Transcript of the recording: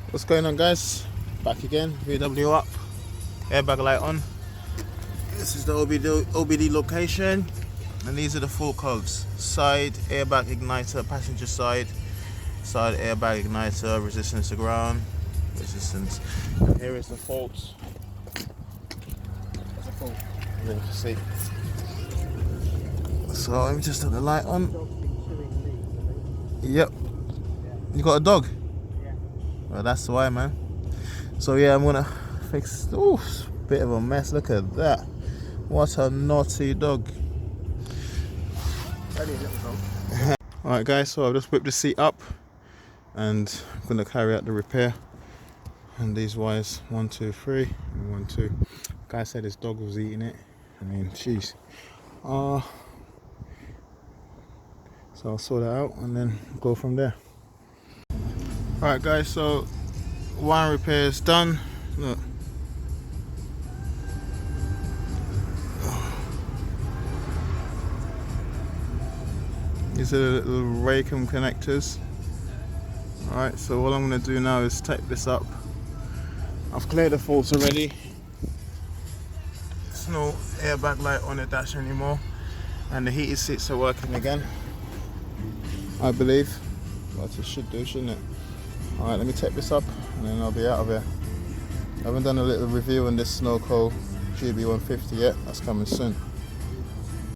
What's going on, guys? Back again, VW up, airbag light on. This is the OBD location, and these are the full codes. Side airbag igniter, passenger side airbag igniter, resistance to ground, resistance. And here is the fault. There's a fault. You can see. So let me just turn the light on. Yep. You got a dog? Yeah. Well, that's why, man. So yeah, I'm gonna fix. Ooh, bit of a mess. Look at that. What a naughty dog. Alright guys, so I've just whipped the seat up and I'm gonna carry out the repair. And these wires, 1, 2, 3, and 1, 2. Guy said his dog was eating it. I mean, jeez. So I'll sort it out and then go from there. Alright guys, so wire repair is done. Look. These are the little Wacom connectors. Alright, so what I'm going to do now is tape this up. I've cleared the faults already. There's no airbag light on the dash anymore. And the heated seats are working again, I believe. But it should do, shouldn't it? Alright, let me tape this up and then I'll be out of here. I haven't done a little review on this Snowco GB150 yet. That's coming soon.